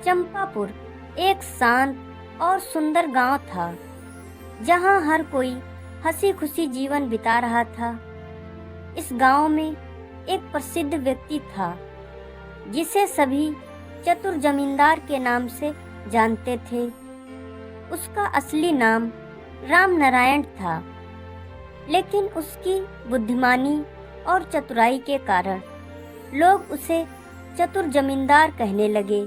चंपापुर एक शांत और सुंदर गांव था, जहां हर कोई हंसी खुशी जीवन बिता रहा था। इस गांव में एक प्रसिद्ध व्यक्ति था, जिसे सभी चतुर जमींदार के नाम से जानते थे। उसका असली नाम राम नारायण था, लेकिन उसकी बुद्धिमानी और चतुराई के कारण लोग उसे चतुर जमींदार कहने लगे।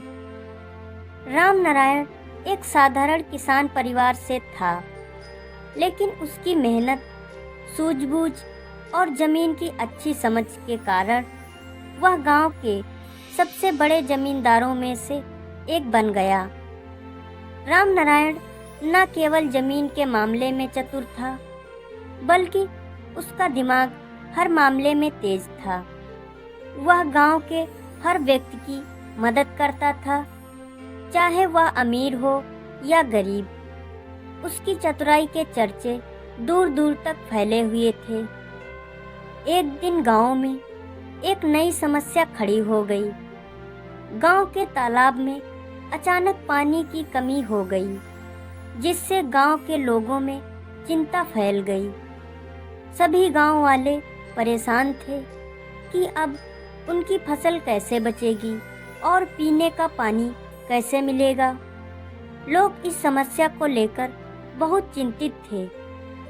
राम नारायण एक साधारण किसान परिवार से था, लेकिन उसकी मेहनत, सूझबूझ और जमीन की अच्छी समझ के कारण वह गांव के सबसे बड़े जमींदारों में से एक बन गया। राम नारायण न केवल जमीन के मामले में चतुर था, बल्कि उसका दिमाग हर मामले में तेज था। वह गांव के हर व्यक्ति की मदद करता था, चाहे वह अमीर हो या गरीब। उसकी चतुराई के चर्चे दूर दूर तक फैले हुए थे। एक दिन गांव में एक नई समस्या खड़ी हो गई। गांव के तालाब में अचानक पानी की कमी हो गई, जिससे गांव के लोगों में चिंता फैल गई। सभी गांव वाले परेशान थे कि अब उनकी फसल कैसे बचेगी और पीने का पानी कैसे मिलेगा। लोग इस समस्या को लेकर बहुत चिंतित थे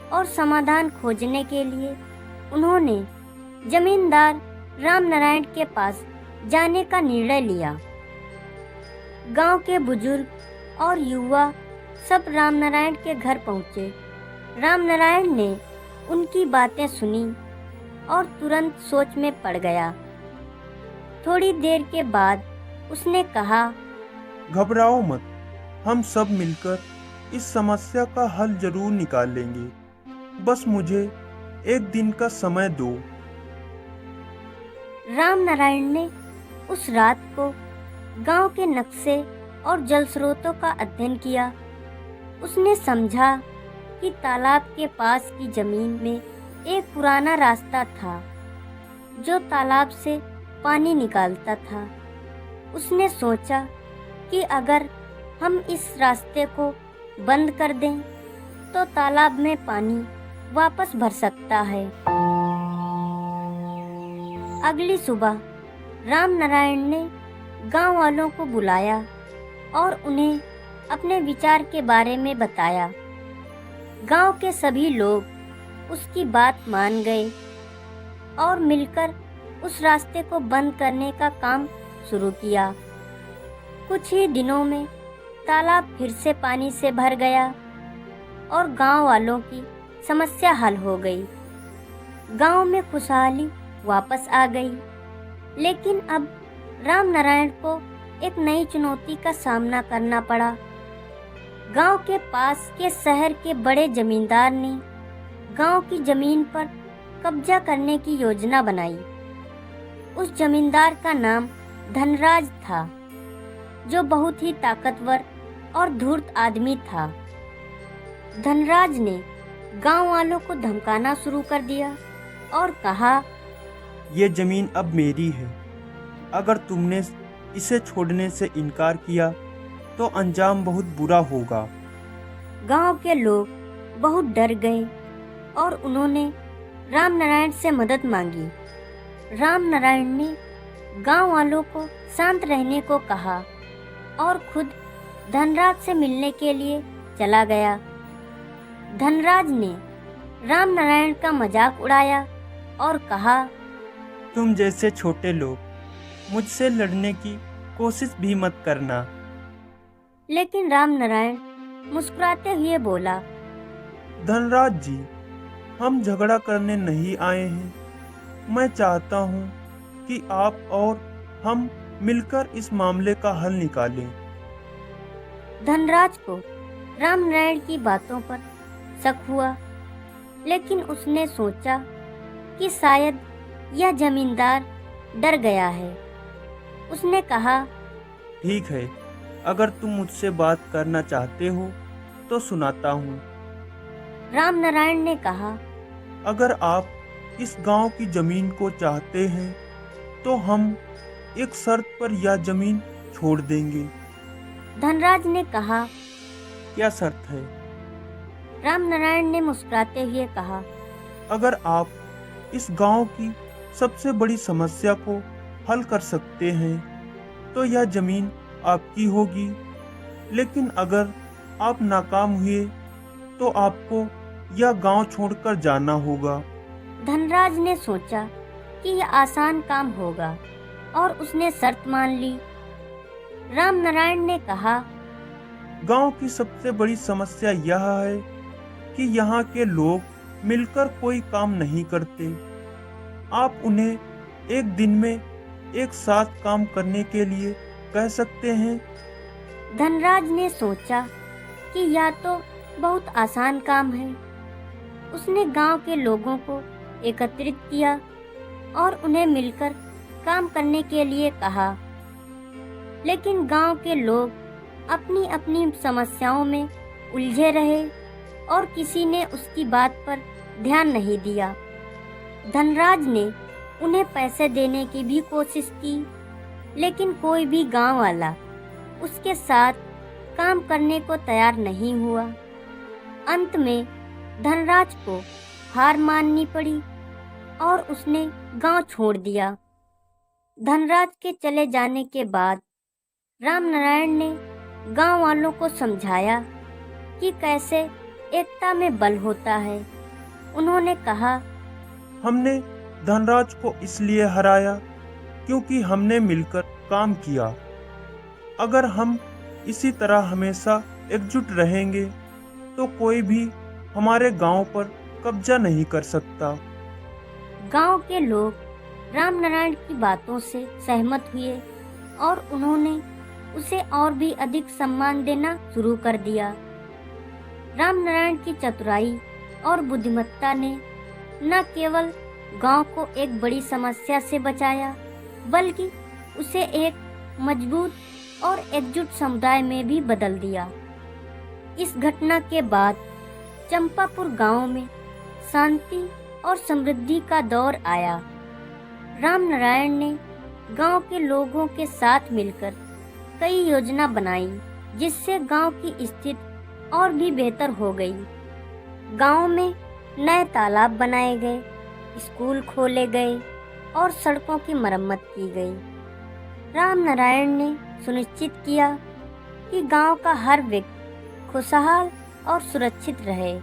और समाधान खोजने के लिए उन्होंने जमींदार राम नारायण के पास जाने का निर्णय लिया। गांव के बुजुर्ग और युवा सब राम नारायण के घर पहुंचे। राम नारायण ने उनकी बातें सुनी और तुरंत सोच में पड़ गया। थोड़ी देर के बाद उसने कहा, घबराओ मत, हम सब मिलकर इस समस्या का हल जरूर निकाल लेंगे। बस मुझे एक दिन का समय दो। राम नारायण ने उस रात को गांव के नक्शे और जल स्रोतों का अध्ययन किया। उसने समझा कि तालाब के पास की जमीन में एक पुराना रास्ता था, जो तालाब से पानी निकालता था। उसने सोचा कि अगर हम इस रास्ते को बंद कर दें, तो तालाब में पानी वापस भर सकता है। अगली सुबह राम नारायण ने गांव वालों को बुलाया और उन्हें अपने विचार के बारे में बताया। गांव के सभी लोग उसकी बात मान गए और मिलकर उस रास्ते को बंद करने का काम शुरू किया। कुछ ही दिनों में तालाब फिर से पानी से भर गया और गांव वालों की समस्या हल हो गई। गांव में खुशहाली वापस आ गई। लेकिन अब राम नारायण को एक नई चुनौती का सामना करना पड़ा। गांव के पास के शहर के बड़े जमींदार ने गांव की जमीन पर कब्जा करने की योजना बनाई। उस जमींदार का नाम धनराज था, जो बहुत ही ताकतवर और धूर्त आदमी था। धनराज ने गांव वालों को धमकाना शुरू कर दिया और कहा, ये जमीन अब मेरी है। अगर तुमने इसे छोड़ने से इनकार किया तो अंजाम बहुत बुरा होगा। गांव के लोग बहुत डर गए और उन्होंने राम नारायण से मदद मांगी। राम नारायण ने गांव वालों को शांत रहने को कहा और खुद धनराज से मिलने के लिए चला गया। धनराज ने राम नारायण का मजाक उड़ाया और कहा, तुम जैसे छोटे लोग मुझसे लड़ने की कोशिश भी मत करना। लेकिन राम नारायण मुस्कुराते हुए बोला, धनराज जी, हम झगड़ा करने नहीं आए हैं। मैं चाहता हूँ कि आप और हम मिलकर इस मामले का हल निकालें। धनराज को राम नारायण की बातों पर शक हुआ, लेकिन उसने सोचा कि शायद यह जमींदार डर गया है। उसने कहा, ठीक है, अगर तुम मुझसे बात करना चाहते हो तो सुनाता हूँ। राम नारायण ने कहा, अगर आप इस गांव की जमीन को चाहते हैं तो हम एक शर्त पर यह जमीन छोड़ देंगे। धनराज ने कहा। क्या शर्त है? रामनारायण ने मुस्कुराते हुए कहा। अगर आप इस गांव की सबसे बड़ी समस्या को हल कर सकते हैं तो यह जमीन आपकी होगी, लेकिन अगर आप नाकाम हुए तो आपको यह गांव छोड़कर जाना होगा। धनराज ने सोचा कि यह आसान काम होगा और उसने शर्त मान ली। रामनारायण ने कहा, गांव की सबसे बड़ी समस्या यह है कि यहाँ के लोग मिलकर कोई काम नहीं करते। आप उन्हें एक दिन में एक साथ काम करने के लिए कह सकते हैं। धनराज ने सोचा कि यह तो बहुत आसान काम है। उसने गांव के लोगों को एकत्रित किया और उन्हें मिलकर काम करने के लिए कहा, लेकिन गांव के लोग अपनी अपनी समस्याओं में उलझे रहे और किसी ने उसकी बात पर ध्यान नहीं दिया। धनराज ने उन्हें पैसे देने की भी कोशिश की, लेकिन कोई भी गांव वाला उसके साथ काम करने को तैयार नहीं हुआ। अंत में धनराज को हार माननी पड़ी और उसने गांव छोड़ दिया। धनराज के चले जाने के बाद रामनारायण ने गांव वालों को समझाया कि कैसे एकता में बल होता है। उन्होंने कहा, हमने धनराज को इसलिए हराया क्योंकि हमने मिलकर काम किया। अगर हम इसी तरह हमेशा एकजुट रहेंगे तो कोई भी हमारे गांव पर कब्जा नहीं कर सकता। गांव के लोग रामनारायण की बातों से सहमत हुए और उन्होंने उसे और भी अधिक सम्मान देना शुरू कर दिया। रामनारायण की चतुराई और बुद्धिमत्ता ने न केवल गांव को एक बड़ी समस्या से बचाया, बल्कि उसे एक मजबूत और एकजुट समुदाय में भी बदल दिया। इस घटना के बाद चंपापुर गांव में शांति और समृद्धि का दौर आया। रामनारायण ने गांव के लोगों के साथ मिलकर कई योजना बनाई, जिससे गांव की स्थिति और भी बेहतर हो गई। गांव में नए तालाब बनाए गए, स्कूल खोले गए और सड़कों की मरम्मत की गई। रामनारायण ने सुनिश्चित किया कि गांव का हर व्यक्ति खुशहाल और सुरक्षित रहे।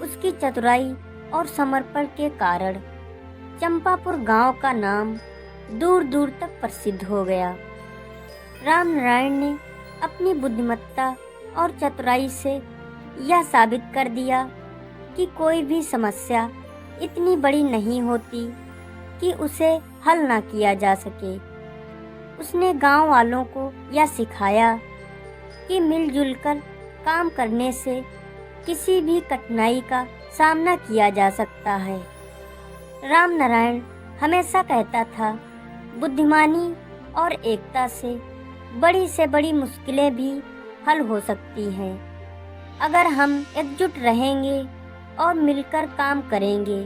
उसकी चतुराई और समर्पण के कारण चंपापुर गांव का नाम दूर दूर तक प्रसिद्ध हो गया। रामनारायण ने अपनी बुद्धिमत्ता और चतुराई से यह साबित कर दिया कि कोई भी समस्या इतनी बड़ी नहीं होती कि उसे हल ना किया जा सके। उसने गांव वालों को यह सिखाया कि मिलजुल कर काम करने से किसी भी कठिनाई का सामना किया जा सकता है। रामनारायण हमेशा कहता था, बुद्धिमानी और एकता से बड़ी मुश्किलें भी हल हो सकती हैं। अगर हम एकजुट रहेंगे और मिलकर काम करेंगे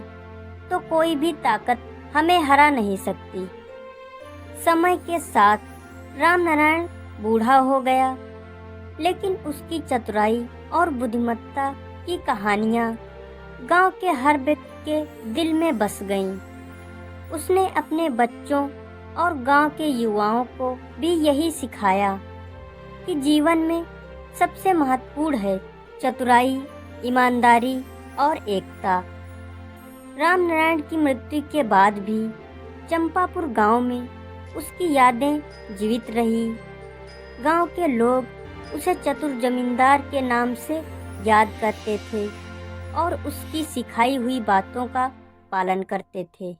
तो कोई भी ताकत हमें हरा नहीं सकती। समय के साथ रामनारायण बूढ़ा हो गया, लेकिन उसकी चतुराई और बुद्धिमत्ता की कहानियाँ गांव के हर व्यक्ति के दिल में बस गईं। उसने अपने बच्चों और गांव के युवाओं को भी यही सिखाया कि जीवन में सबसे महत्वपूर्ण है चतुराई, ईमानदारी और एकता। रामनारायण की मृत्यु के बाद भी चंपापुर गांव में उसकी यादें जीवित रही। गांव के लोग उसे चतुर जमींदार के नाम से याद करते थे और उसकी सिखाई हुई बातों का पालन करते थे।